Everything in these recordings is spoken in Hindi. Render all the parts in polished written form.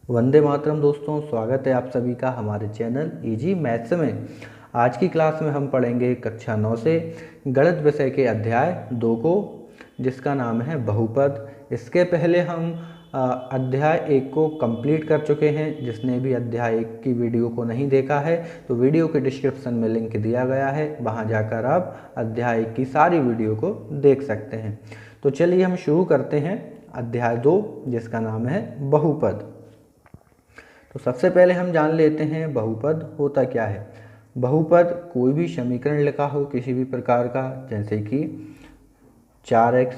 वंदे मातरम दोस्तों, स्वागत है आप सभी का हमारे चैनल इजी मैथ्स में। आज की क्लास में हम पढ़ेंगे कक्षा 9 से गणित विषय के अध्याय 2 को, जिसका नाम है बहुपद। इसके पहले हम अध्याय 1 को कंप्लीट कर चुके हैं। जिसने भी अध्याय 1 की वीडियो को नहीं देखा है तो वीडियो के डिस्क्रिप्शन में लिंक दिया गया है, वहां जाकर आप अध्याय 1 की सारी वीडियो को देख सकते हैं। तो चलिए हम शुरू करते हैं अध्याय 2, जिसका नाम है बहुपद। तो सबसे पहले हम जान लेते हैं बहुपद होता क्या है। बहुपद कोई भी समीकरण लिखा हो किसी भी प्रकार का, जैसे कि 4x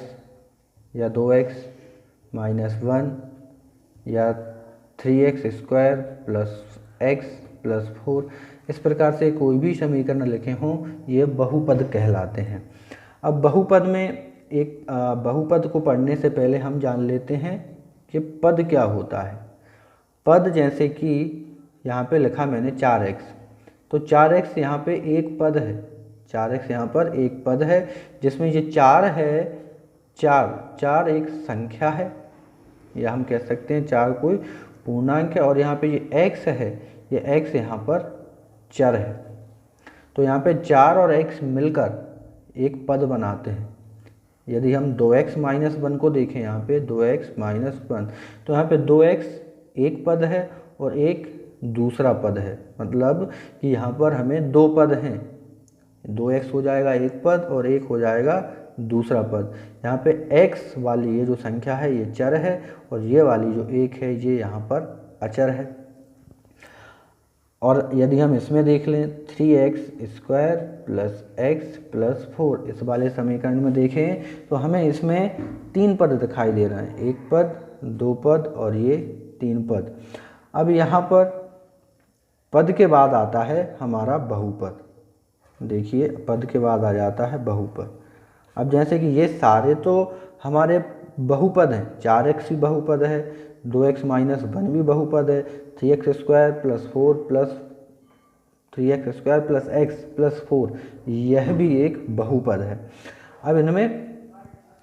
या 2x माइनस 1 या 3x square plus x plus 4, इस प्रकार से कोई भी समीकरण लिखे हों ये बहुपद कहलाते हैं। अब बहुपद में बहुपद को पढ़ने से पहले हम जान लेते हैं कि पद क्या होता है। पद जैसे कि यहाँ पे लिखा मैंने 4x, तो 4x यहाँ पे एक पद है। 4x यहाँ पर एक पद है जिसमें ये 4 है। 4 एक संख्या है, या हम कह सकते हैं 4 कोई पूर्णांक है। और यहाँ पे ये x है, ये x यहाँ पर चर है। तो यहाँ पे 4 और x मिलकर एक पद बनाते हैं। यदि हम 2x माइनस 1 को देखें, यहाँ पे 2x माइनस 1, तो यहाँ पे 2x एक पद है और एक दूसरा पद है। मतलब कि यहाँ पर हमें दो पद हैं। 2x हो जाएगा एक पद और एक हो जाएगा दूसरा पद। यहाँ पे x वाली ये जो संख्या है ये चर है, और ये वाली जो एक है ये यहाँ पर अचर है। और यदि हम इसमें देख लें 3x square plus x plus 4, इस वाले समीकरण में देखें तो हमें इसमें 3 पद दिखाई दे रहे हैं, एक पद, दो पद और ये 3 पद। अब यहाँ पर पद के बाद आता है हमारा बहुपद। देखिए पद के बाद आ जाता है बहुपद। अब जैसे कि ये सारे तो हमारे बहुपद हैं। 4x भी बहुपद है, 2x माइनस 1 भी बहुपद है, 3x square plus 4 plus 3x square plus x plus 4 यह भी एक बहुपद है। अब इनमें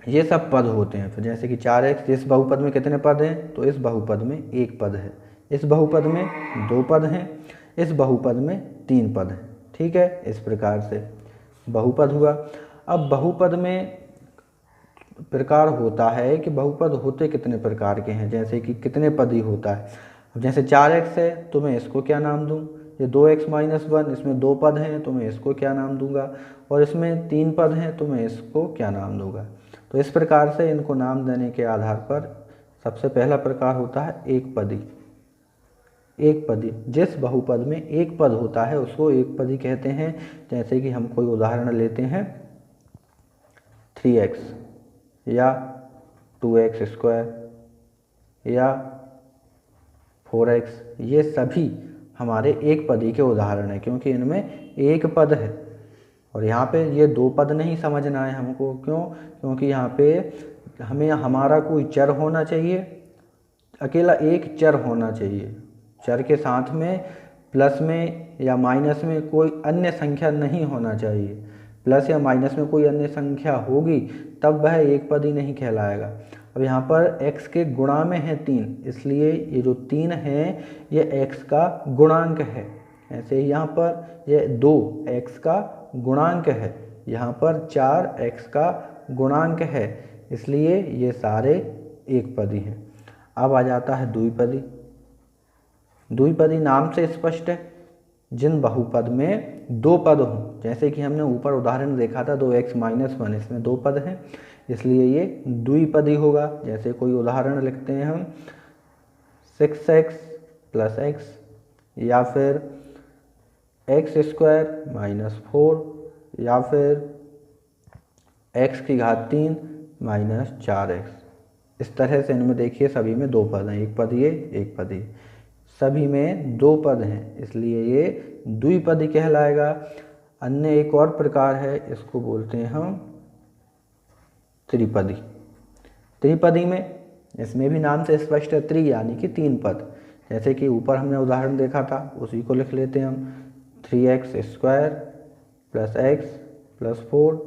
ये सब पद होते हैं। तो जैसे कि 4x, इस बहुपद में कितने पद हैं? तो इस बहुपद में एक पद है, इस बहुपद में 2 पद हैं, इस बहुपद में 3 पद हैं। ठीक है, इस प्रकार से बहुपद हुआ। अब बहुपद में प्रकार होता है कि बहुपद होते कितने प्रकार के हैं, जैसे कि कितने पदी होता है। अब जैसे 4x है तो मैं इसको क्या नाम दूँ? ये 2x माइनस 1, इसमें 2 पद हैं तो मैं इसको क्या नाम दूंगा? और इसमें 3 पद हैं तो मैं इसको क्या नाम दूंगा? तो इस प्रकार से इनको नाम देने के आधार पर सबसे पहला प्रकार होता है एक पदी। एक पदी, जिस बहुपद में एक पद होता है उसको एक पदी कहते हैं। जैसे कि हम कोई उदाहरण लेते हैं 3x या 2x स्क्वायर या 4x, ये सभी हमारे एक पदी के उदाहरण हैं, क्योंकि इनमें एक पद है। और यहाँ पे ये 2 पद नहीं समझना है हमको। क्यों? क्योंकि यहाँ पे हमें हमारा कोई चर होना चाहिए, अकेला एक चर होना चाहिए। चर के साथ में प्लस में या माइनस में कोई अन्य संख्या नहीं होना चाहिए। प्लस या माइनस में कोई अन्य संख्या होगी तब वह एक पद ही नहीं कहलाएगा। अब यहाँ पर x के गुणा में है 3, इसलिए ये जो 3 है ये x का गुणांक है। ऐसे ही यहाँ पर ये 2 x का गुणांक है, यहाँ पर 4 x का गुणांक है, इसलिए ये सारे एक पदी हैं। अब आ जाता है द्विपदी। द्विपदी नाम से स्पष्ट है, जिन बहुपद में 2 पद हों। जैसे कि हमने ऊपर उदाहरण देखा था 2x माइनस 1, इसमें 2 पद हैं, इसलिए ये द्विपदी होगा। जैसे कोई उदाहरण लिखते हैं हम 6x प्लस x, या फिर x स्क्वायर माइनस 4, या फिर x की घात 3 माइनस 4x। इस तरह से इनमें देखिए सभी में 2 पद हैं, एक पद ये, एक पद ये, सभी में 2 पद हैं, इसलिए ये द्विपदी कहलाएगा। अन्य एक और प्रकार है, इसको बोलते हैं हम त्रिपदी। त्रिपदी में इसमें भी नाम से स्पष्ट है, त्रि यानी कि 3 पद। जैसे कि ऊपर हमने उदाहरण देखा था उसी को लिख लेते हैं हम 3x square plus x plus 4,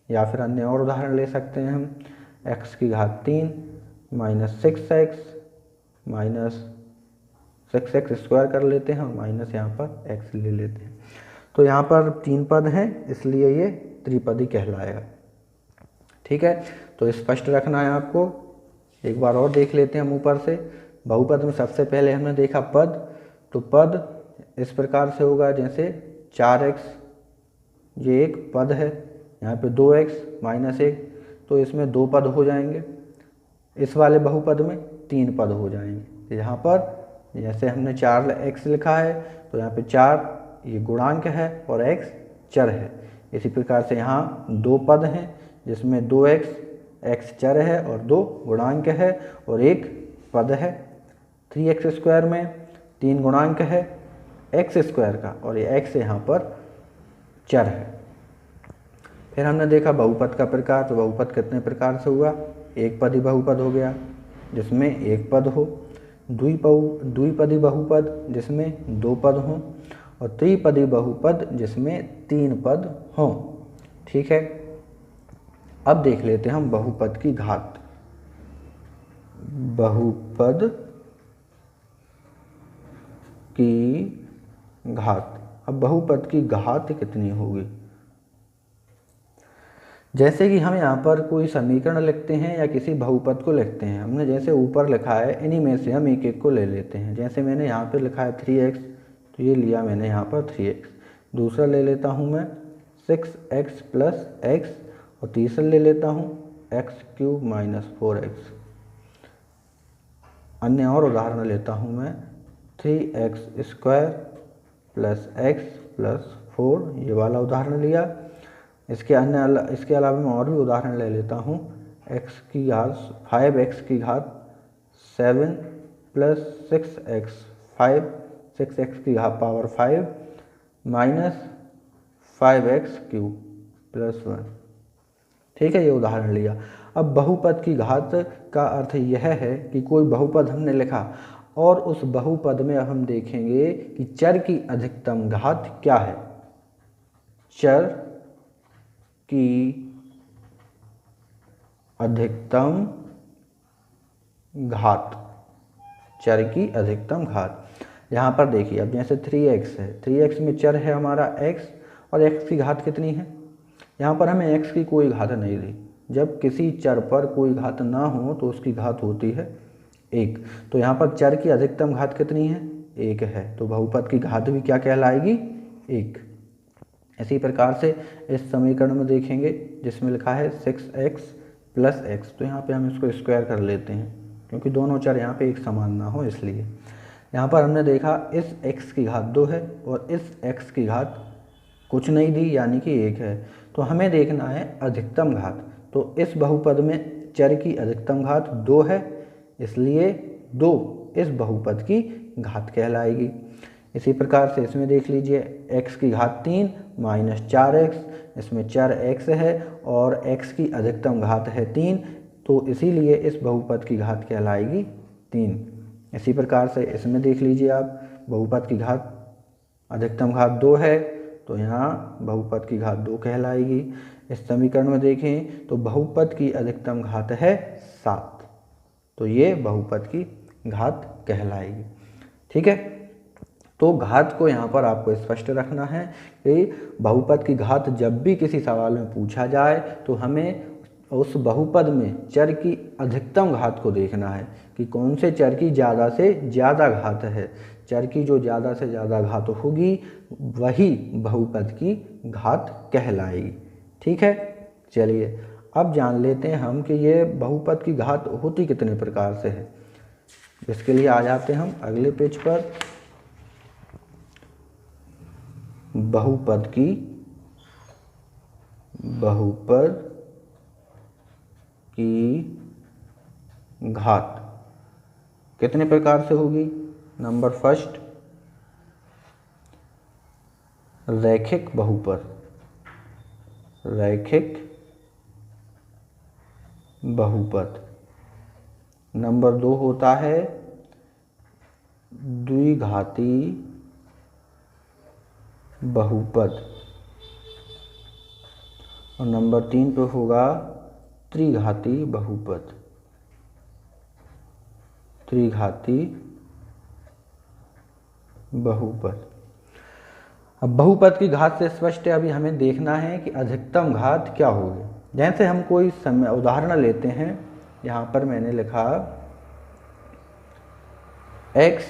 या फिर अन्य और उदाहरण ले सकते हैं हम x की घात 3 माइनस 6x माइनस 6x² कर लेते हैं और माइनस यहाँ पर x ले लेते हैं। तो यहाँ पर 3 पद हैं, इसलिए ये त्रिपदी कहलाएगा। ठीक है, तो स्पष्ट रखना है आपको। एक बार और देख लेते हैं हम ऊपर से। बहुपद में सबसे पहले हमने देखा पद, तो पद इस प्रकार से होगा जैसे 4x, ये एक पद है, यहाँ पे 2x माइनस 1, तो इसमें 2 पद हो जाएंगे। इस वाले बहुपद में 3 पद हो जाएंगे। यहाँ पर जैसे हमने 4x लिखा है, तो यहाँ पे 4 ये गुणांक है और x चर है। इसी प्रकार से यहाँ 2 पद हैं जिसमें 2x, x चर है और 2 गुणांक है और 1 पद है। 3x² में 3 गुणांक है x² का और ये x यहाँ पर चर है। फिर हमने देखा बहुपद का प्रकार, तो बहुपद कितने प्रकार से हुआ? एक पदी बहुपद हो गया जिसमें 1 पद हो, द्विपदी बहुपद जिसमें 2 पद हों, और त्रिपदी बहुपद जिसमें 3 पद हों। ठीक है, अब देख लेते हैं हम बहुपद की घात। बहुपद की घात, अब बहुपद की घात कितनी होगी? जैसे कि हम यहाँ पर कोई समीकरण लिखते हैं या किसी बहुपद को लिखते हैं, हमने जैसे ऊपर लिखा है इन्हीं में से हम एक एक को ले लेते हैं। जैसे मैंने यहाँ पे लिखा है 3x, तो ये लिया मैंने यहाँ पर 3x। दूसरा ले लेता हूँ मैं 6x प्लस x, और तीसरा ले लेता हूँ x³ माइनस 4x। अन्य और उदाहरण लेता हूँ मैं 3x² प्लस x प्लस 4, ये वाला उदाहरण लिया। इसके अलावा मैं और भी उदाहरण ले लेता हूँ। 5x की घात 7 प्लस 6x, 6x की घात पावर 5 माइनस 5x³ प्लस 1। ठीक है, ये उदाहरण लिया। अब बहुपद की घात का अर्थ यह है कि कोई बहुपद हमने लिखा और उस बहुपद में अब हम देखेंगे कि चर की अधिकतम घात क्या है। चर की अधिकतम घात, चर की अधिकतम घात। यहाँ पर देखिए, अब जैसे 3x है, 3x में चर है हमारा x, और x की घात कितनी है? यहाँ पर हमें x की कोई घात नहीं दी। जब किसी चर पर कोई घात ना हो तो उसकी घात होती है 1। तो यहाँ पर चर की अधिकतम घात कितनी है? 1 है, तो बहुपद की घात भी क्या कहलाएगी? 1। इसी प्रकार से इस समीकरण में देखेंगे जिसमें लिखा है 6x प्लस x, तो यहाँ पे हम इसको स्क्वायर कर लेते हैं क्योंकि दोनों चर यहाँ पे एक समान ना हो इसलिए। यहाँ पर हमने देखा इस x की घात 2 है और इस x की घात कुछ नहीं दी यानी कि 1 है, तो हमें देखना है अधिकतम घात। तो इस बहुपद में चर की अधिकतम घात 2 है, इसलिए 2 इस बहुपद की घात कहलाएगी। इसी प्रकार से इसमें देख लीजिए x की घात 3 माइनस 4x, इसमें चर x है और x की अधिकतम घात है 3, तो इसीलिए इस बहुपद की घात कहलाएगी 3। इसी प्रकार से इसमें देख लीजिए आप, बहुपद की घात अधिकतम घात 2 है, तो यहाँ बहुपद की घात 2 कहलाएगी। इस समीकरण में देखें तो बहुपद की अधिकतम घात है 7, तो ये बहुपद की घात कहलाएगी। ठीक है, तो घात को यहाँ पर आपको स्पष्ट रखना है कि बहुपद की घात जब भी किसी सवाल में पूछा जाए तो हमें उस बहुपद में चर की अधिकतम घात को देखना है कि कौन से चर की ज़्यादा से ज़्यादा घात है। चर की जो ज़्यादा से ज़्यादा घात होगी वही बहुपद की घात कहलाएगी। ठीक है, चलिए अब जान लेते हैं हम कि ये बहुपद की घात होती कितने प्रकार से है। इसके लिए आ जाते हैं हम अगले पेज पर। बहुपद की घात कितने प्रकार से होगी? नंबर फर्स्ट, रैखिक बहुपद। रैखिक बहुपद। नंबर 2 होता है द्विघाती बहुपद, और नंबर 3 पे होगा त्रिघाती बहुपद। त्रिघाती बहुपद। अब बहुपद की घात से स्पष्ट है, अभी हमें देखना है कि अधिकतम घात क्या होगी। जैसे हम कोई उदाहरण लेते हैं, यहाँ पर मैंने लिखा x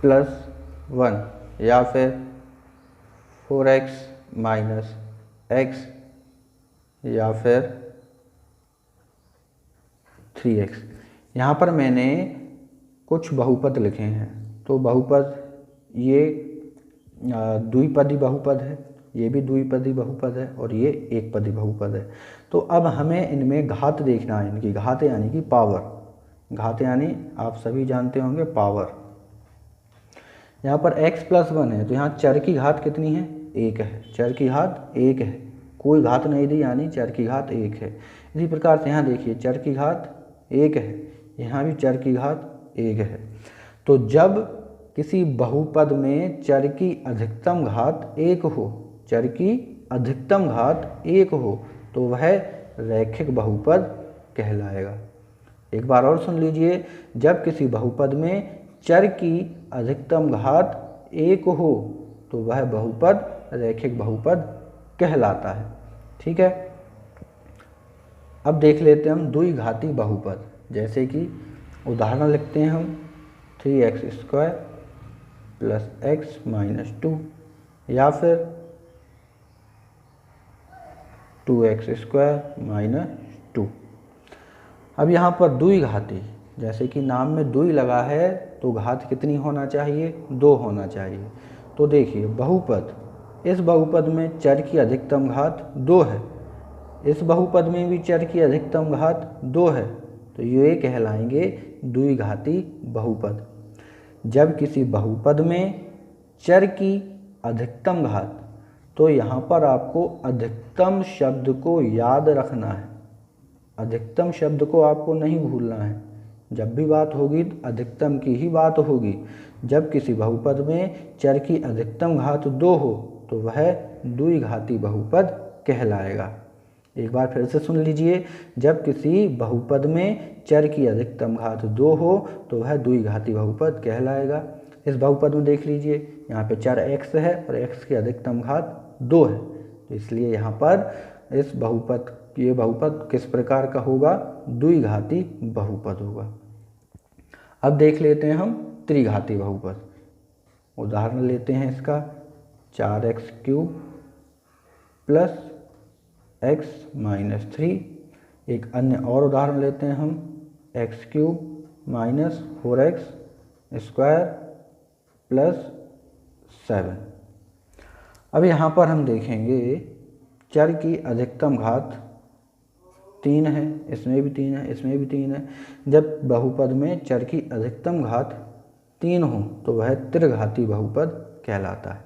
+ 1 या फिर 4x - x या फिर 3x। यहाँ पर मैंने कुछ बहुपद लिखे हैं। तो बहुपद ये द्विपदी बहुपद है, ये भी द्विपदी बहुपद है और ये एक पदी बहुपद है। तो अब हमें इनमें घात देखना है, इनकी घात यानी कि पावर। घात यानी आप सभी जानते होंगे पावर। यहाँ पर x + 1 है तो यहाँ चर की घात कितनी है? 1 है। चर की घात 1 है, कोई घात नहीं दी यानी चर की घात 1 है। इसी प्रकार से यहाँ देखिए चर की घात 1 है, यहाँ भी चर की घात 1 है। तो जब किसी बहुपद में चर की अधिकतम घात 1 हो, चर की अधिकतम घात 1 हो तो वह रैखिक बहुपद कहलाएगा। एक बार और सुन लीजिए, जब किसी बहुपद में चर की अधिकतम घात 1 हो तो वह बहुपद रैखिक बहुपद कहलाता है। ठीक है, अब देख लेते हैं हम द्विघाती बहुपद। जैसे कि उदाहरण लिखते हैं हम 3x² + x - 2 या फिर 2x² - 2। अब यहाँ पर द्विघाती, जैसे कि नाम में द्वि लगा है तो घात कितनी होना चाहिए? 2 होना चाहिए। तो देखिए बहुपद, इस बहुपद में चर की अधिकतम घात 2 है, इस बहुपद में भी चर की अधिकतम घात 2 है, तो ये कहलाएंगे द्विघाती बहुपद। जब किसी बहुपद में चर की अधिकतम घात, तो यहाँ पर आपको अधिकतम शब्द को याद रखना है, अधिकतम शब्द को आपको नहीं भूलना है। जब भी बात होगी अधिकतम की ही बात होगी। जब किसी बहुपद में चर की अधिकतम घात 2 हो तो वह द्विघाती बहुपद कहलाएगा। एक बार फिर से सुन लीजिए, जब किसी बहुपद में चर की अधिकतम घात 2 हो तो वह द्विघाती बहुपद कहलाएगा। इस बहुपद में देख लीजिए, यहाँ पे चर x है और x की अधिकतम घात 2 है, तो इसलिए यहाँ पर इस बहुपद, ये बहुपद किस प्रकार का होगा? द्विघाती बहुपद होगा। अब देख लेते हैं हम त्रिघाती बहुपद। उदाहरण लेते हैं इसका 4x³ + x - 3। एक अन्य और उदाहरण लेते हैं हम x³ - 4x² + 7। अब यहाँ पर हम देखेंगे चर की अधिकतम घात 3 है, इसमें भी 3 है, इसमें भी 3 है। जब बहुपद में चर की अधिकतम घात 3 हो तो वह त्रिघाती बहुपद कहलाता है।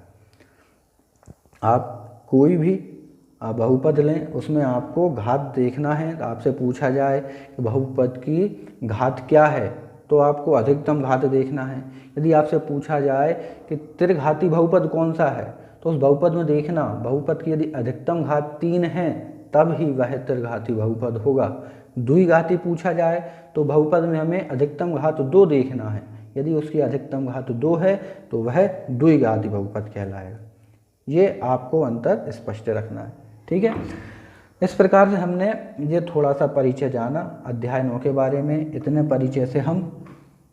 आप कोई भी बहुपद लें, उसमें आपको घात देखना है। आपसे पूछा जाए कि बहुपद की घात क्या है तो आपको अधिकतम घात देखना है। यदि आपसे पूछा जाए कि त्रिघाती बहुपद कौन सा है तो उस बहुपद में देखना, बहुपद की यदि अधिकतम घात 3 है तब ही वह त्रिघाती बहुपद होगा। द्विघाती पूछा जाए तो बहुपद में हमें अधिकतम घात 2 देखना है, यदि उसकी अधिकतम घात 2 है तो वह द्विघाती बहुपद कहलाएगा। ये आपको अंतर स्पष्ट रखना है। ठीक है, इस प्रकार से हमने ये थोड़ा सा परिचय जाना अध्याय 9 के बारे में। इतने परिचय से हम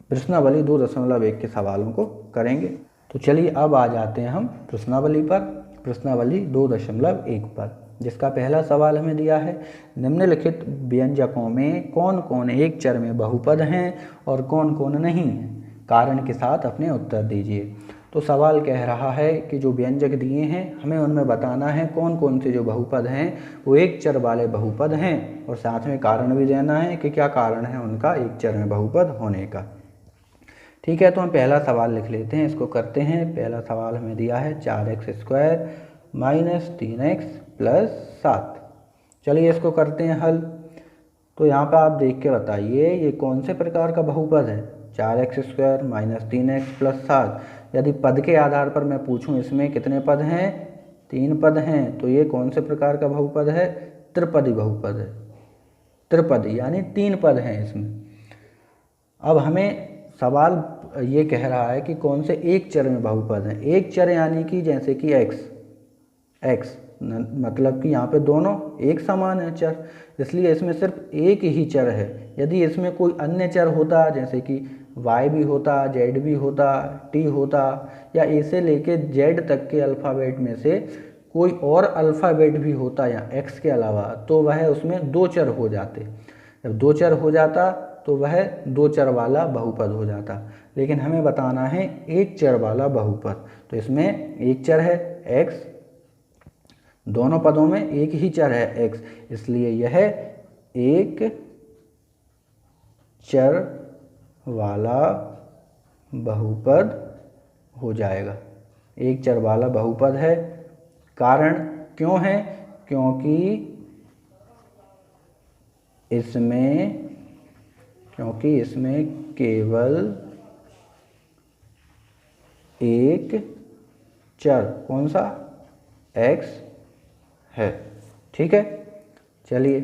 प्रश्नावली 2.1 के सवालों को करेंगे। तो चलिए अब आ जाते हैं हम प्रश्नावली पर, प्रश्नावली 2.1 पर, जिसका पहला सवाल हमें दिया है, निम्नलिखित व्यंजकों में कौन कौन एक चर में बहुपद हैं और कौन कौन नहीं हैं? कारण के साथ अपने उत्तर दीजिए। तो सवाल कह रहा है कि जो व्यंजक दिए हैं हमें उनमें बताना है कौन कौन से जो बहुपद हैं वो एक चर वाले बहुपद हैं, और साथ में कारण भी देना है कि क्या कारण है उनका एक चर में बहुपद होने का। ठीक है, तो हम पहला सवाल लिख लेते हैं, इसको करते हैं। पहला सवाल हमें दिया है 4x² - 3x + 7। चलिए इसको करते हैं हल। तो यहाँ पर आप देख के बताइए ये कौन से प्रकार का बहुपद है? 4x² - 3x + 7। यदि पद के आधार पर मैं पूछूं इसमें कितने पद हैं? 3 पद हैं, तो ये कौन से प्रकार का बहुपद है? त्रिपदी बहुपद है। त्रिपदी यानी 3 पद हैं इसमें। अब हमें सवाल ये कह रहा है कि कौन से एक चर में बहुपद हैं। एक चर यानी कि जैसे कि x मतलब कि यहाँ पे दोनों एक समान है चर, इसलिए इसमें सिर्फ एक ही चर है। यदि इसमें कोई अन्य चर होता जैसे कि y भी होता, z भी होता, t होता, या a से लेके z तक के अल्फ़ाबेट में से कोई और अल्फ़ाबेट भी होता या x के अलावा, तो वह उसमें दो चर हो जाते। जब दो चर हो जाता तो वह दो चर वाला बहुपद हो जाता। लेकिन हमें बताना है एक चर वाला बहुपद, तो इसमें एक चर है x, दोनों पदों में एक ही चर है x, इसलिए यह एक चर वाला बहुपद हो जाएगा। एक चर वाला बहुपद है। कारण क्यों है? क्योंकि इसमें केवल एक चर, कौन सा? x है। ठीक है, चलिए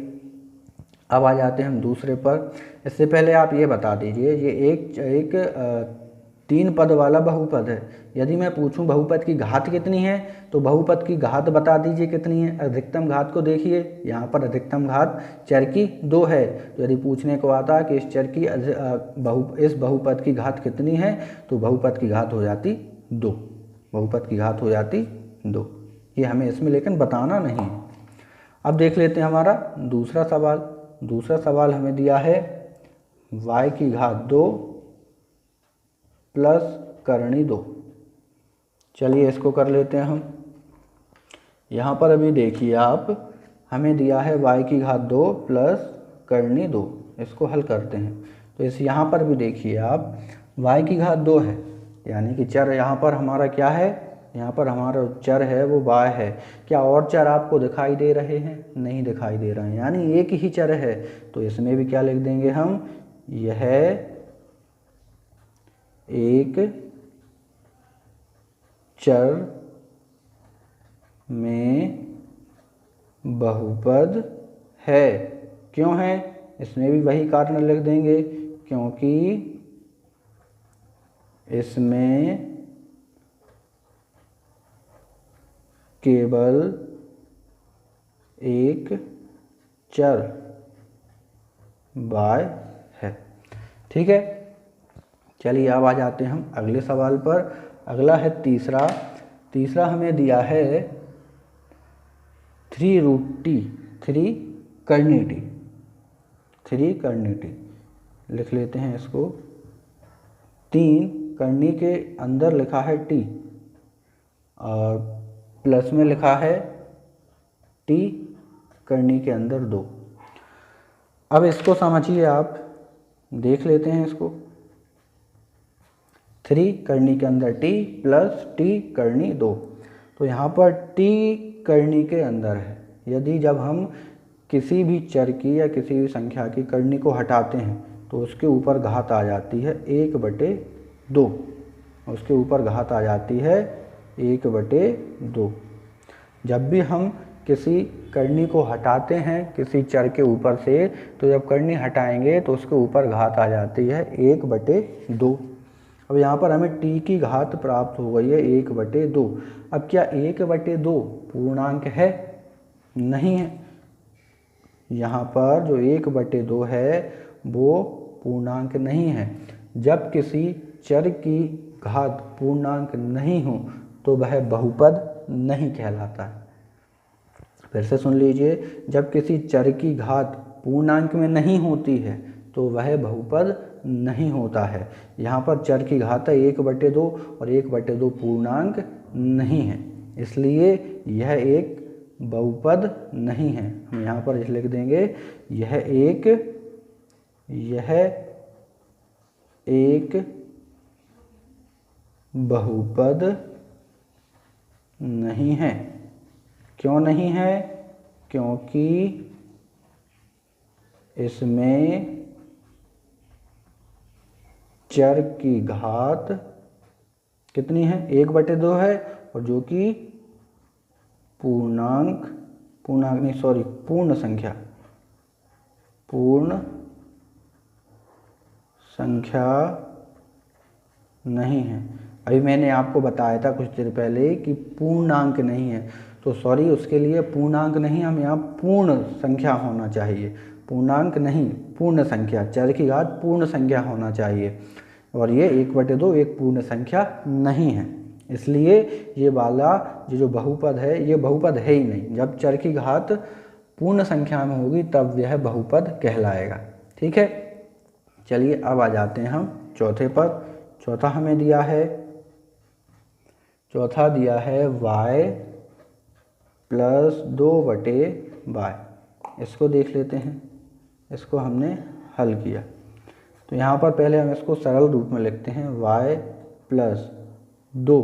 अब आ जाते हैं हम दूसरे पर। इससे पहले आप ये बता दीजिए, ये एक तीन पद वाला बहुपद है। यदि मैं पूछूं बहुपद की घात कितनी है, तो बहुपद की घात बता दीजिए कितनी है। अधिकतम घात को देखिए, यहाँ पर अधिकतम घात चर की 2 है। तो यदि पूछने को आता कि इस चर की इस बहुपद की घात कितनी है, तो बहुपद की घात हो जाती 2। बहुपद की घात हो जाती 2। ये हमें इसमें लेकिन बताना नहीं है। अब देख लेते हैं हमारा दूसरा सवाल। दूसरा सवाल हमें दिया है y की घात 2 प्लस करनी 2। चलिए इसको कर लेते हैं हम। यहाँ पर अभी देखिए आप, हमें दिया है y की घात 2 प्लस करनी 2। इसको हल करते हैं तो इस यहाँ पर भी देखिए आप, y की घात 2 है, यानी कि चर यहाँ पर हमारा क्या है? यहाँ पर हमारा चर है वो y है। क्या और चर आपको दिखाई दे रहे हैं? नहीं दिखाई दे रहे हैं, यानी एक ही चर है। तो इसमें भी क्या लिख देंगे हम? यह एक चर में बहुपद है। क्यों है? इसमें भी वही कारण लिख देंगे, क्योंकि इसमें केवल एक चर y है। ठीक है, चलिए अब आ जाते हैं हम अगले सवाल पर। अगला है तीसरा। तीसरा हमें दिया है 3√t, 3 करनी t, 3 करनी t। लिख लेते हैं इसको। 3 करनी के अंदर लिखा है t और प्लस में लिखा है t करनी के अंदर 2। अब इसको समझिए आप, देख लेते हैं इसको। 3 करनी के अंदर t प्लस t करनी 2। तो यहाँ पर t करनी के अंदर है। यदि जब हम किसी भी चर की या किसी भी संख्या की करनी को हटाते हैं तो उसके ऊपर घात आ जाती है 1/2। उसके ऊपर घात आ जाती है 1/2। जब भी हम किसी करनी को हटाते हैं किसी चर के ऊपर से, तो जब करनी हटाएंगे तो उसके ऊपर घात आ जाती है 1/2। अब यहाँ पर हमें t की घात प्राप्त हो गई है 1/2। अब क्या 1/2 पूर्णांक है? नहीं है। यहाँ पर जो 1/2 है वो पूर्णांक नहीं है। जब किसी चर की घात पूर्णांक नहीं हो तो वह बहुपद नहीं कहलाता है। फिर से सुन लीजिए, जब किसी चर की घात पूर्णांक में नहीं होती है तो वह बहुपद नहीं होता है। यहाँ पर चर की घात है 1/2 और 1/2 पूर्णांक नहीं है, इसलिए यह एक बहुपद नहीं है। हम यहाँ पर लिख देंगे यह एक बहुपद नहीं है। क्यों नहीं है? क्योंकि इसमें चर की घात कितनी है? 1/2 है, और जो कि पूर्ण संख्या नहीं है। अभी मैंने आपको बताया था कुछ देर पहले कि पूर्णांक नहीं है, तो सॉरी उसके लिए पूर्णांक नहीं, हम यहाँ पूर्ण संख्या होना चाहिए। पूर्णांक नहीं, पूर्ण संख्या, चर की घात पूर्ण संख्या होना चाहिए। और ये 1/2 एक पूर्ण संख्या नहीं है, इसलिए ये वाला जो बहुपद है ये बहुपद है ही नहीं। जब चर की घात पूर्ण संख्या में होगी तब यह बहुपद कहलाएगा। ठीक है, चलिए अब आ जाते हैं हम चौथे पर। चौथा हमें दिया है, चौथा दिया है y + 2/y। इसको देख लेते हैं, इसको हमने हल किया। तो यहाँ पर पहले हम इसको सरल रूप में लिखते हैं y + 2,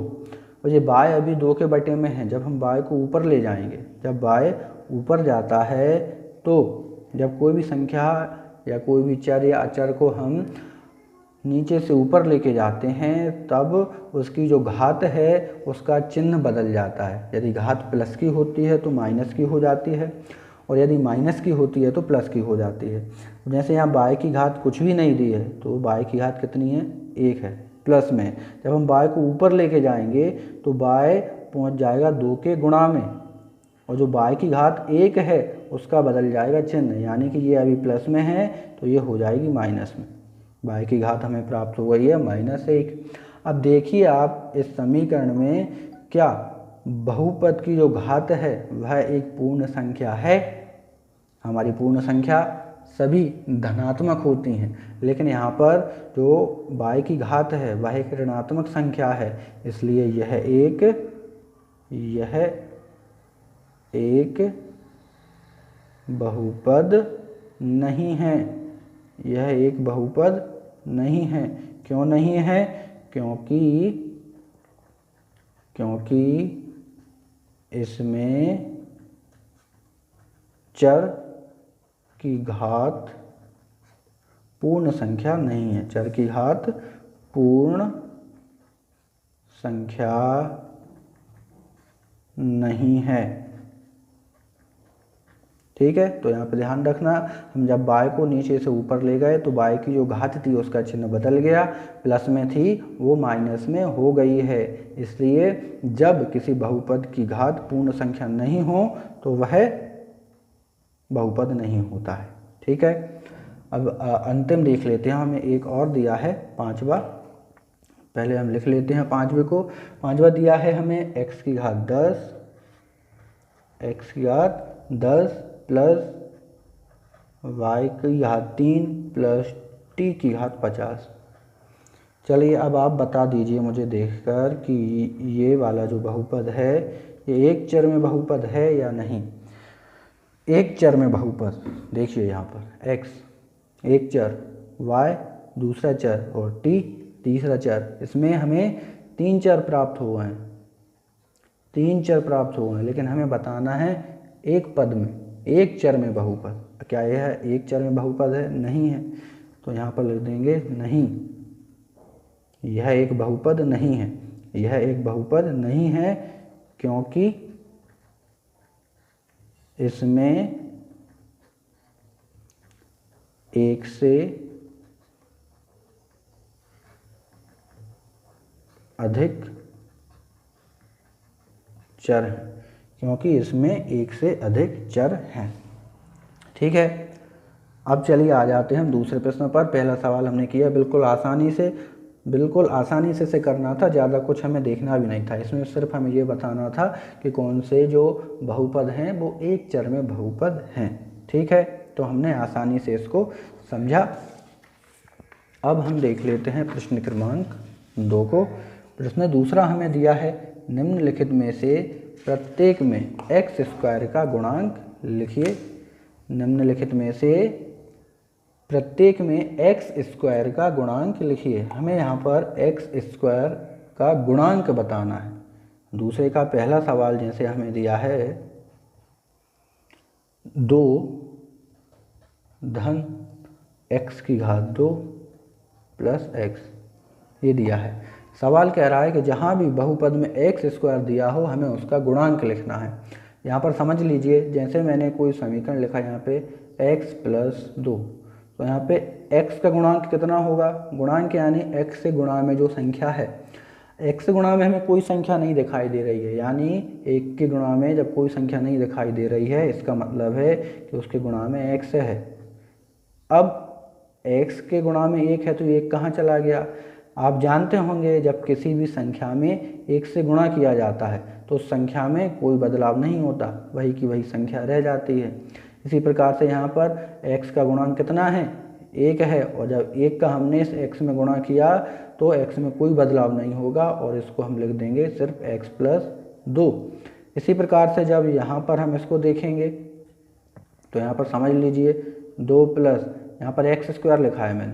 और ये y अभी 2 के बटे में है। जब हम y को ऊपर ले जाएंगे, जब y ऊपर जाता है तो जब कोई भी संख्या या कोई भी चर या अचर को हम नीचे से ऊपर लेके जाते हैं तब उसकी जो घात है उसका चिन्ह बदल जाता है। यदि घात प्लस की होती है तो माइनस की हो जाती है, और यदि माइनस की होती है तो प्लस की हो जाती है। जैसे यहाँ y की घात कुछ भी नहीं दी है तो y की घात कितनी है, 1 है, प्लस में। जब हम y को ऊपर लेके जाएंगे तो y पहुँच जाएगा 2 के गुणा में, और जो y की घात 1 है उसका बदल जाएगा चिन्ह, यानी कि ये अभी प्लस में है तो ये हो जाएगी माइनस में। y की घात हमें प्राप्त हो गई है -1। अब देखिए आप इस समीकरण में क्या बहुपद की जो घात है वह एक पूर्ण संख्या है। हमारी पूर्ण संख्या सभी धनात्मक होती हैं, लेकिन यहाँ पर जो y की घात है वह एक ऋणात्मक संख्या है, इसलिए यह एक बहुपद नहीं है। यह एक बहुपद नहीं है। क्यों नहीं है? क्योंकि इसमें चर की घात पूर्ण संख्या नहीं है। चर की घात पूर्ण संख्या नहीं है। ठीक है, तो यहाँ पे ध्यान रखना, हम जब y को नीचे से ऊपर ले गए तो y की जो घात थी उसका चिन्ह बदल गया, प्लस में थी वो माइनस में हो गई है। इसलिए जब किसी बहुपद की घात पूर्ण संख्या नहीं हो तो वह बहुपद नहीं होता है। ठीक है, अब अंतिम देख लेते हैं। हमें एक और दिया है 5वां, पहले हम लिख लेते हैं 5वें को। 5वां दिया है हमें x की घात 10 प्लस y की घात 3 प्लस t की घात 50। चलिए अब आप बता दीजिए मुझे देखकर कि ये वाला जो बहुपद है ये एक चर में बहुपद है या नहीं। एक चर में बहुपद, देखिए यहाँ पर x एक चर, y दूसरा चर और t तीसरा चर। इसमें हमें 3 चर प्राप्त हुए हैं, 3 चर प्राप्त हुए हैं, लेकिन हमें बताना है एक पद में, एक चर में बहुपद। क्या यह एक चर में बहुपद है? नहीं है, तो यहाँ पर लिख देंगे नहीं, यह एक बहुपद नहीं है। यह एक बहुपद नहीं है क्योंकि इसमें एक से अधिक चर हैं, क्योंकि इसमें एक से अधिक चर हैं। ठीक है, अब चलिए आ जाते हैं हम दूसरे प्रश्न पर। पहला सवाल हमने किया बिल्कुल आसानी से करना था, ज़्यादा कुछ हमें देखना भी नहीं था। इसमें सिर्फ हमें ये बताना था कि कौन से जो बहुपद हैं वो एक चर में बहुपद हैं। ठीक है, तो हमने आसानी से इसको समझा। अब हम देख लेते हैं प्रश्न क्रमांक 2 को। प्रश्न दूसरा हमें दिया है, निम्नलिखित में से प्रत्येक में x² का गुणांक लिखिए। निम्नलिखित में से प्रत्येक में x² का गुणांक लिखिए। हमें यहाँ पर x² का गुणांक बताना है। दूसरे का पहला सवाल जैसे हमें दिया है 2 धन x की घात 2 प्लस x, ये दिया है। सवाल कह रहा है कि जहाँ भी बहुपद में x² दिया हो हमें उसका गुणांक लिखना है। यहाँ पर समझ लीजिए, जैसे मैंने कोई समीकरण लिखा यहाँ पे x + 2, तो तो यहाँ पे x का गुणांक कितना होगा, गुणांक यानी x से गुणा में जो संख्या है, x से गुणा में हमें कोई संख्या नहीं दिखाई दे रही है, यानी 1 के गुणा में जब कोई संख्या नहीं दिखाई दे रही है इसका मतलब है कि उसके गुणा में x है। अब x के गुणा में 1 है तो 1 कहाँ चला गया। आप जानते होंगे जब किसी भी संख्या में 1 से गुणा किया जाता है तो उस संख्या में कोई बदलाव नहीं होता, वही की वही संख्या रह जाती है। इसी प्रकार से यहाँ पर x का गुणांक कितना है, 1 है, और जब 1 का हमने इस x में गुणा किया तो x में कोई बदलाव नहीं होगा और इसको हम लिख देंगे सिर्फ x प्लस 2। इसी प्रकार से जब यहाँ पर हम इसको देखेंगे तो यहाँ पर समझ लीजिए 2 प्लस यहाँ पर एक्स स्क्वायर लिखा है मैंने,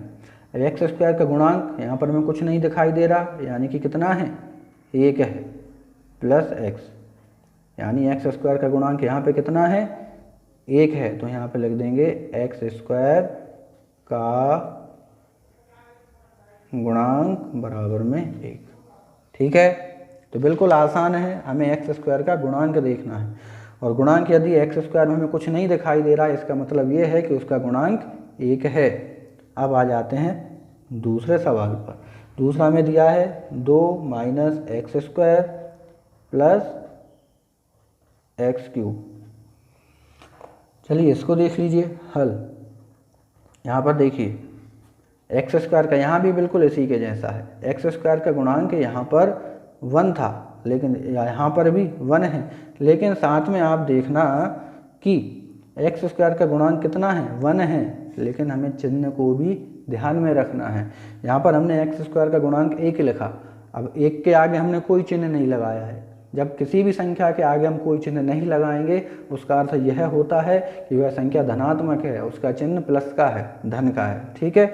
अब एक्स स्क्वायर का गुणांक यहाँ पर हमें कुछ नहीं दिखाई दे रहा, यानी कि कितना है 1 है, प्लस एक्स, यानी एक्स स्क्वायर का गुणांक यहाँ पे कितना है 1 है, तो यहाँ पे लिख देंगे एक्स स्क्वायर का गुणांक बराबर में 1। ठीक है, तो बिल्कुल आसान है, हमें एक्स स्क्वायर का गुणांक देखना है, और गुणांक यदि एक्स स्क्वायर में हमें कुछ नहीं दिखाई दे रहा है इसका मतलब ये है कि उसका गुणांक 1 है। अब आ जाते हैं दूसरे सवाल पर। दूसरा में दिया है 2 minus x square plus x cube. चलिए इसको देख लीजिए हल। यहाँ पर देखिए एक्स स्क्वायर का यहाँ भी बिल्कुल इसी के जैसा है, एक्स स्क्वायर का गुणांक यहाँ पर 1 था, लेकिन यहाँ पर भी 1 है, लेकिन साथ में आप देखना कि एक्स स्क्वायर का गुणांक कितना है 1 है, लेकिन हमें चिन्ह को भी ध्यान में रखना है। यहाँ पर हमने एक्स स्क्वायर का गुणांक 1 लिखा, अब 1 के आगे हमने कोई चिन्ह नहीं लगाया है। जब किसी भी संख्या के आगे हम कोई चिन्ह नहीं लगाएंगे उसका अर्थ यह होता है कि वह संख्या धनात्मक है, उसका चिन्ह प्लस का है, धन का है। ठीक है,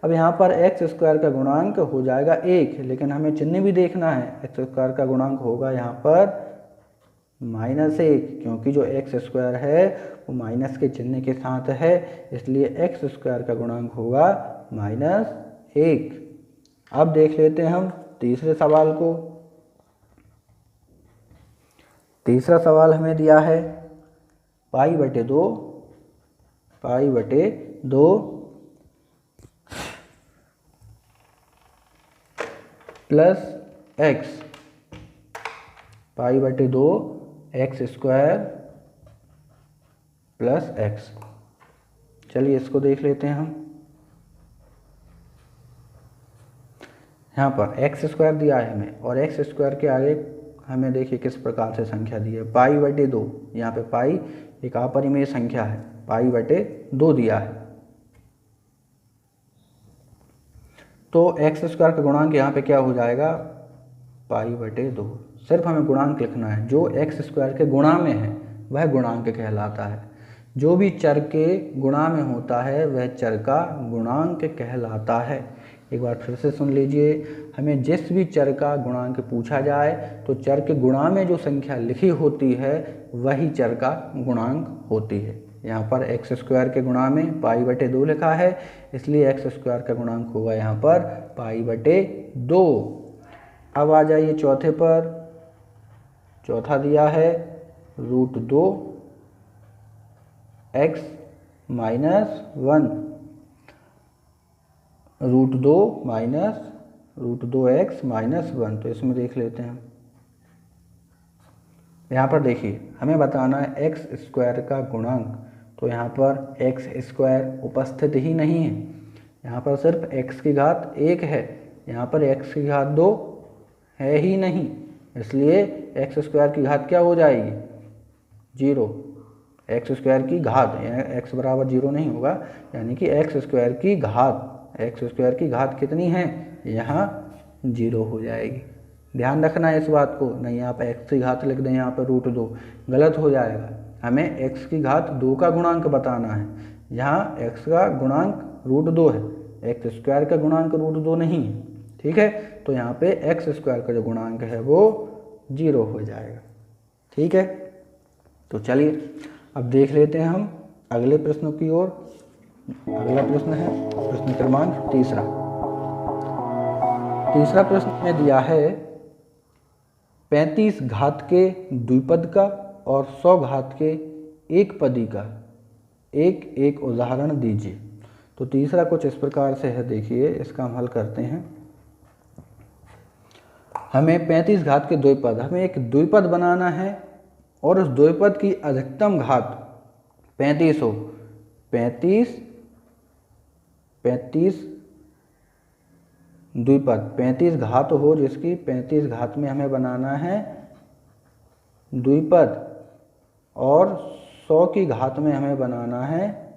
अब यहाँ पर एक्स स्क्वायर का गुणांक हो जाएगा 1, लेकिन हमें चिन्ह भी देखना है। एक्स स्क्वायर का गुणांक होगा यहाँ पर -1, क्योंकि जो एक्स स्क्वायर है वो माइनस के चिन्ह के साथ है, इसलिए एक्स स्क्वायर का गुणांक होगा -1। अब देख लेते हैं हम तीसरे सवाल को। तीसरा सवाल हमें दिया है π/2 plus x, π/2 x square plus x. चलिए इसको देख लेते हैं हम। यहाँ पर एक्स स्क्वायर दिया है हमें, और एक्स स्क्वायर के आगे हमें देखिए किस प्रकार से संख्या दी है, π/2। यहाँ पे पाई एक अपरिमेय संख्या है, π/2 दिया है, तो एक्स स्क्वायर का गुणांक यहाँ पे क्या हो जाएगा π/2। सिर्फ हमें गुणांक लिखना है, जो एक्स स्क्वायर के गुणा में है वह गुणांक कहलाता है, जो भी चर के गुणा में होता है वह चर का गुणांक कहलाता है। एक बार फिर से सुन लीजिए, हमें जिस भी चर का गुणांक पूछा जाए तो चर के गुणा में जो संख्या लिखी होती है वही चर का गुणांक होती है। यहाँ पर एक्स स्क्वायर के गुणा में π/2 लिखा है, इसलिए एक्स स्क्वायर का गुणांक होगा यहाँ पर π/2। अब आ जाइए चौथे पर। चौथा दिया है √2 x -1, √2 माइनस √2x -1। तो इसमें देख लेते हैं, यहाँ पर देखिए हमें बताना है एक्स स्क्वायर का गुणांक, तो यहाँ पर एक्स स्क्वायर उपस्थित ही नहीं है, यहाँ पर सिर्फ x की घात 1 है, यहाँ पर x की घात 2 है ही नहीं, इसलिए एक्स स्क्वायर की घात क्या हो जाएगी 0। एक्स स्क्वायर की घात, x बराबर 0 नहीं होगा, यानी कि एक्स स्क्वायर की घात कितनी है, यहाँ 0 हो जाएगी। ध्यान रखना है इस बात को, नहीं यहाँ पर x की घात लिख दें यहाँ पर √2, गलत हो जाएगा। हमें x की घात 2 का गुणांक बताना है, यहाँ x का गुणांक √2 है, एक्स स्क्वायर का गुणांक √2 नहीं है। ठीक है, तो यहाँ पे एक्स स्क्वायर का जो गुणांक है वो 0 हो जाएगा। ठीक है, तो चलिए अब देख लेते हैं हम अगले प्रश्न की ओर। अगला प्रश्न है प्रश्न क्रमांक तीसरा। तीसरा प्रश्न में दिया है 35 घात के द्विपद का और 100 घात के एक पदी का एक उदाहरण दीजिए। तो तीसरा कुछ इस प्रकार से है, देखिए इसका हम हल करते हैं। हमें 35 घात के द्विपद, हमें एक द्विपद बनाना है और उस द्विपद की अधिकतम घात 35 हो। 35 द्विपद 35 घात हो, जिसकी 35 घात में हमें बनाना है द्विपद, और 100 की घात में हमें बनाना है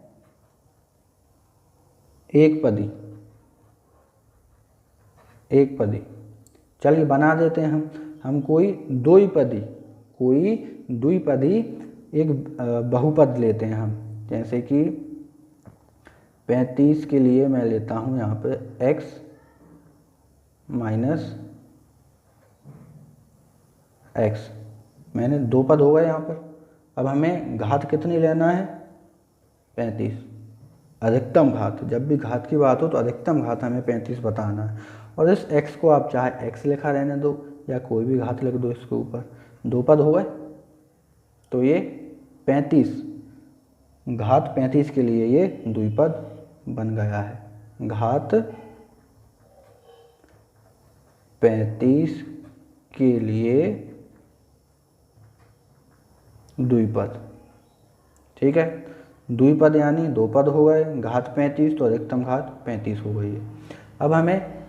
एक पदी। चलिए बना देते हैं हम कोई द्विपदी एक बहुपद लेते हैं हम। जैसे कि 35 के लिए मैं लेता हूँ यहाँ पे x माइनस x, मैंने दो पद हो गए यहाँ पर। अब हमें घात कितनी लेना है? 35, अधिकतम घात। जब भी घात की बात हो तो अधिकतम घात हमें 35 बताना है। और इस x को आप चाहे x लिखा रहने दो या कोई भी घात लिख दो इसके ऊपर। दो पद हो गए, तो ये 35 घात 35 के लिए ये द्विपद बन गया है। घात 35 के लिए द्विपद, ठीक है। द्विपद यानी दो पद हो गए, घात 35 तो अधिकतम घात 35 हो गई है। अब हमें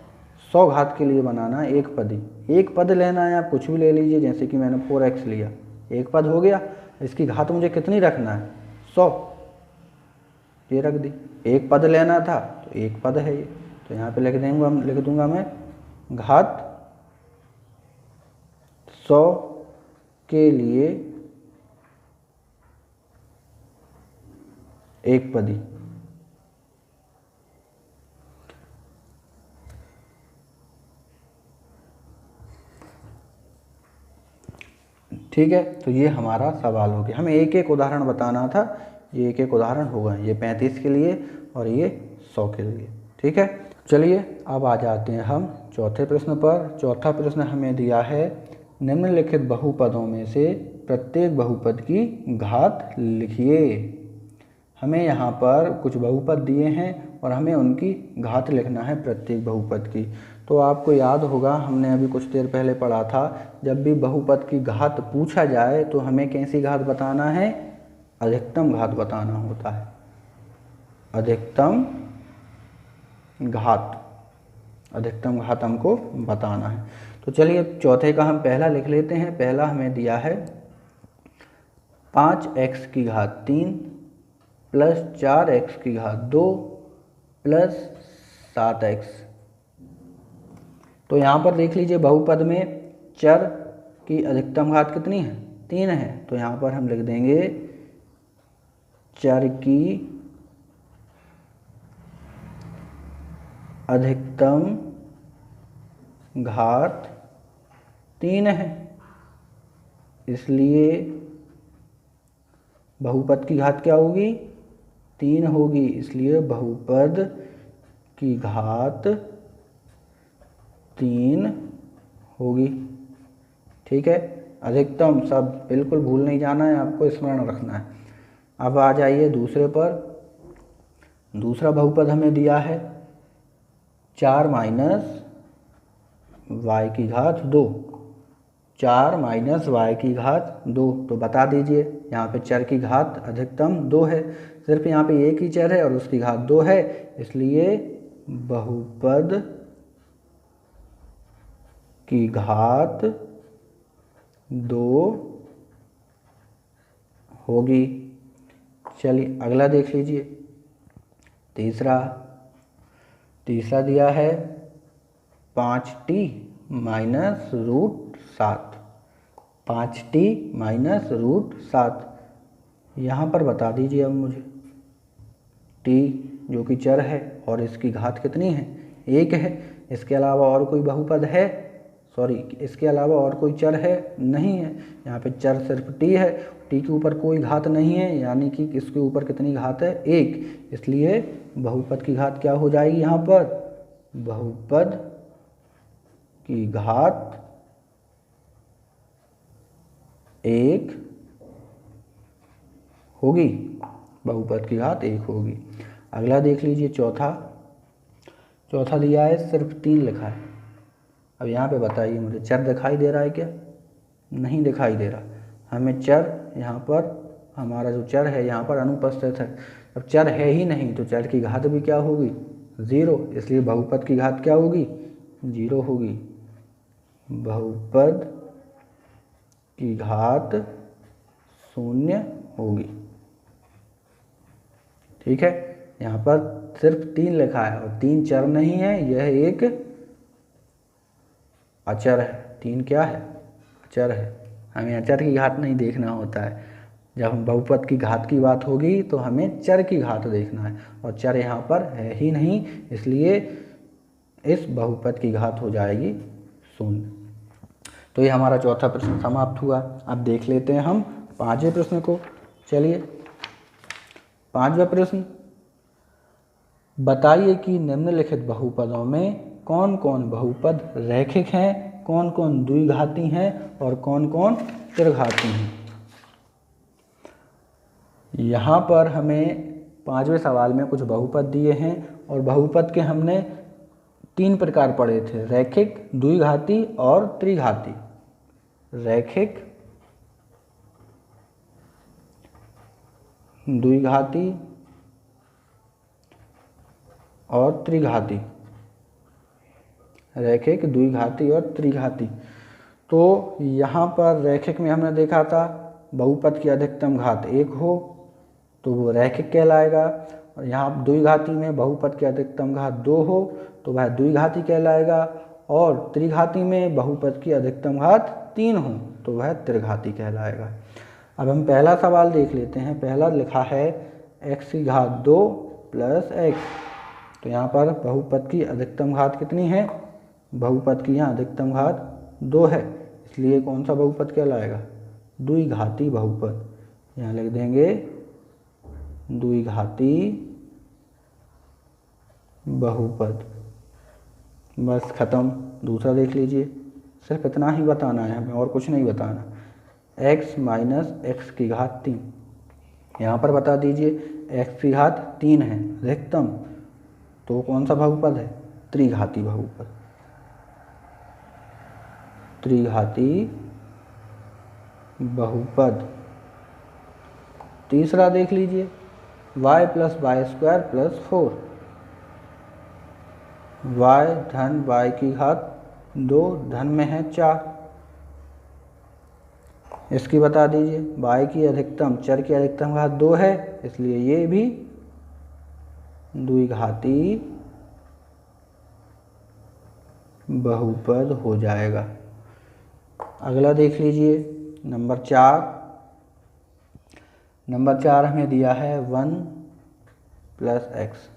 100 घात के लिए बनाना है एक पदी। एक पद लेना है, आप कुछ भी ले लीजिए, जैसे कि मैंने 4x लिया, एक पद हो गया। इसकी घात मुझे कितनी रखना है? 100, ये रख दी। एक पद लेना था तो एक पद है ये, तो यहाँ पे लिख दूंगा मैं घात 100 के लिए एक पदी। ठीक है, तो ये हमारा सवाल हो गया। हमें एक एक उदाहरण बताना था, ये एक एक उदाहरण होगा, ये 35 के लिए और ये 100 के लिए। ठीक है, चलिए अब आ जाते हैं हम चौथे प्रश्न पर। चौथा प्रश्न हमें दिया है, निम्नलिखित बहुपदों में से प्रत्येक बहुपद की घात लिखिए। हमें यहाँ पर कुछ बहुपद दिए हैं और हमें उनकी घात लिखना है प्रत्येक बहुपद की। तो आपको याद होगा, हमने अभी कुछ देर पहले पढ़ा था, जब भी बहुपद की घात पूछा जाए तो हमें कैसी घात बताना है? अधिकतम घात बताना होता है। अधिकतम घात हमको बताना है। तो चलिए चौथे का हम पहला लिख लेते हैं। पहला हमें दिया है 5x की घात 3 प्लस 4x की घात 2 प्लस 7x। तो यहाँ पर देख लीजिए, बहुपद में चर की अधिकतम घात कितनी है? 3 है। तो यहाँ पर हम लिख देंगे चर की अधिकतम घात 3 है, इसलिए बहुपद की घात क्या होगी? 3 होगी, इसलिए बहुपद की घात 3 होगी। ठीक है, अधिकतम सब बिल्कुल भूल नहीं जाना है, आपको स्मरण रखना है। अब आ जाइए दूसरे पर। दूसरा बहुपद हमें दिया है 4 माइनस वाई की घात 2। 4 माइनस वाई की घात 2, तो बता दीजिए, यहाँ पे चर की घात अधिकतम 2 है, सिर्फ यहाँ पे एक ही चर है और उसकी घात 2 है, इसलिए बहुपद की घात 2 होगी। चलिए अगला देख लीजिए। तीसरा दिया है 5t minus root 7। 5t minus root 7, यहाँ पर बता दीजिए अब मुझे। t जो कि चर है और इसकी घात कितनी है? 1 है। इसके अलावा और कोई बहुपद है? इसके अलावा और कोई चर है? नहीं है। यहाँ पे चर सिर्फ t है, t के ऊपर कोई घात नहीं है, यानी कि इसके ऊपर कितनी घात है? 1। इसलिए बहुपद की घात क्या हो जाएगी यहाँ पर? बहुपद की घात 1 होगी। बहुपद की घात 1 होगी। अगला देख लीजिए चौथा दिया है, सिर्फ 3 लिखा है। अब यहाँ पे बताइए मुझे चर दिखाई दे रहा है क्या? नहीं दिखाई दे रहा। हमें चर यहाँ पर, हमारा जो चर है यहाँ पर अनुपस्थित है। अब चर है ही नहीं तो चर की घात भी क्या होगी? 0। इसलिए बहुपद की घात क्या होगी? 0 होगी। बहुपद की घात 0 होगी। ठीक है, यहाँ पर सिर्फ 3 लिखा है और 3 चर नहीं है, यह एक अचर है। 3 क्या है? अचर है। हमें अचर की घात नहीं देखना होता है। जब हम बहुपद की घात की बात होगी तो हमें चर की घात देखना है, और चर यहाँ पर है ही नहीं, इसलिए इस बहुपद की घात हो जाएगी 0। तो ये हमारा चौथा प्रश्न समाप्त हुआ। अब देख लेते हैं हम 5वें प्रश्न को। चलिए 5वां प्रश्न, बताइए कि निम्नलिखित बहुपदों में कौन कौन बहुपद रैखिक हैं, कौन कौन द्विघाती हैं और कौन कौन त्रिघाती हैं। यहाँ पर हमें 5वें सवाल में कुछ बहुपद दिए हैं और बहुपद के हमने 3 प्रकार पढ़े थे, रैखिक, द्विघाती और त्रिघाती। रैखिक, द्विघाती और त्रिघाती। रैखिक, द्विघाती और त्रिघाती। तो यहाँ पर रैखिक में हमने देखा था बहुपद की अधिकतम घात 1 हो तो वो रैखिक कहलाएगा, और यहाँ द्विघाती में बहुपद की अधिकतम घात 2 हो तो वह द्विघाती कहलाएगा, और त्रिघाती में बहुपद की अधिकतम घात 3 हो तो वह त्रिघाती कहलाएगा। अब हम पहला सवाल देख लेते हैं। पहला लिखा है x की घात 2 प्लस x। तो यहाँ पर बहुपद की अधिकतम घात कितनी है? बहुपद की यहाँ अधिकतम घात 2 है, इसलिए कौन सा बहुपद कहलाएगा? द्विघाती बहुपद। यहाँ लिख देंगे द्विघाती बहुपद। बस खत्म। दूसरा देख लीजिए, सिर्फ इतना ही बताना है हमें और कुछ नहीं बताना। x माइनस x की घात 3। यहाँ पर बता दीजिए x की घात 3 है अधिकतम, तो कौन सा बहुपद है? त्रिघाती बहुपद। त्रिघाती बहुपद। तीसरा देख लीजिए, y plus y square plus 4। y धन y की घात 2 धन में है 4। इसकी बता दीजिए, y की अधिकतम, चर की अधिकतम घात 2 है, इसलिए ये भी द्विघाती बहुपद हो जाएगा। अगला देख लीजिए नंबर 4। नंबर 4 हमें दिया है 1 प्लस एक्स।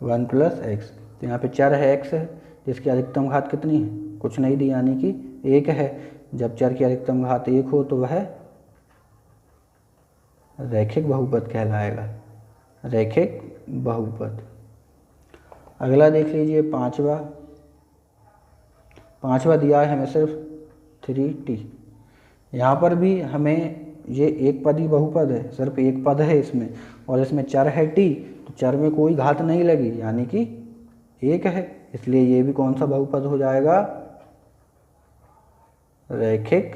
1 प्लस एक्स, तो यहाँ पे चर है x है, जिसकी अधिकतम घात कितनी है? कुछ नहीं दी, यानी कि 1 है। जब चर की अधिकतम घात 1 हो तो वह रैखिक बहुपद कहलाएगा। रैखिक बहुपद। अगला देख लीजिए 5वां। 5वां दिया है हमें सिर्फ 3t। यहाँ पर भी हमें ये एक पदी बहुपद है, सिर्फ एक पद है इसमें, और इसमें चर है t, तो चर में कोई घात नहीं लगी, यानी कि 1 है, इसलिए ये भी कौन सा बहुपद हो जाएगा? रैखिक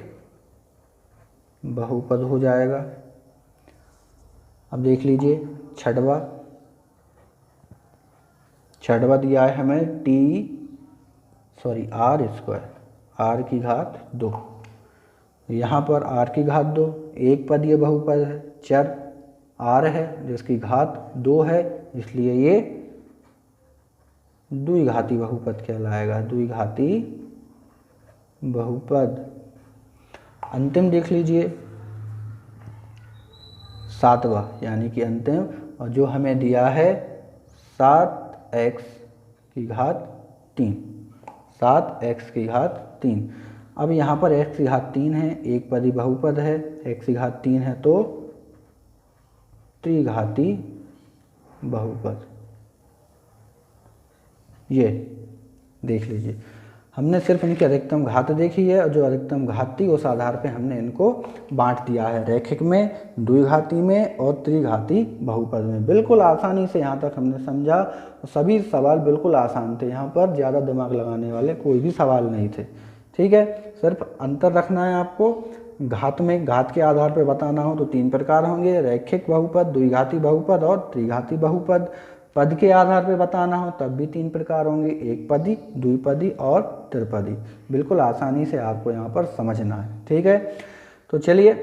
बहुपद हो जाएगा। अब देख लीजिए 6वां। 6वां दिया है हमें r स्क्वायर, r की घात 2। यहाँ पर r की घात 2 एक पदीय बहुपद है, चर r है जिसकी घात 2 है, इसलिए ये द्विघाती बहुपद कहलाएगा। द्विघाती बहुपद। अंतिम देख लीजिए 7वां, यानी कि अंतिम, और जो हमें दिया है 7x की घात 3। 7x की घात 3। अब यहाँ पर x की घात 3 है, एक पदी बहुपद है, x की घात 3 है तो त्रिघाती बहुपद। ये देख लीजिए। हमने सिर्फ इनकी अधिकतम घात देखी है और जो अधिकतम घात थी उस आधार पे हमने इनको बांट दिया है, रैखिक में, द्विघाती में और त्रिघाती बहुपद में। बिल्कुल आसानी से यहाँ तक हमने समझा, सभी सवाल बिल्कुल आसान थे, यहाँ पर ज़्यादा दिमाग लगाने वाले कोई भी सवाल नहीं थे। ठीक है, सिर्फ अंतर रखना है आपको। घात में घात के आधार पर बताना हो तो 3 प्रकार होंगे, रैखिक बहुपद, द्विघाती बहुपद और त्रिघाती बहुपद। पद के आधार पर बताना हो तब भी 3 प्रकार होंगे, एक पदी, द्विपदी और त्रिपदी। बिल्कुल आसानी से आपको यहाँ पर समझना है। ठीक है, तो चलिए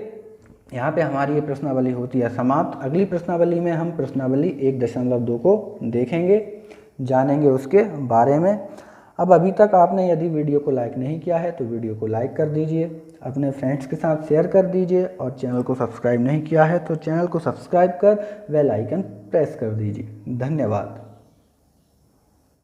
यहाँ पे हमारी ये प्रश्नावली होती है समाप्त। अगली प्रश्नावली में हम प्रश्नावली 1.2 को देखेंगे, जानेंगे उसके बारे में। अब अभी तक आपने यदि वीडियो को लाइक नहीं किया है तो वीडियो को लाइक कर दीजिए, अपने फ्रेंड्स के साथ शेयर कर दीजिए और चैनल को सब्सक्राइब नहीं किया है तो चैनल को सब्सक्राइब कर बेल आइकन प्रेस कर दीजिए। धन्यवाद।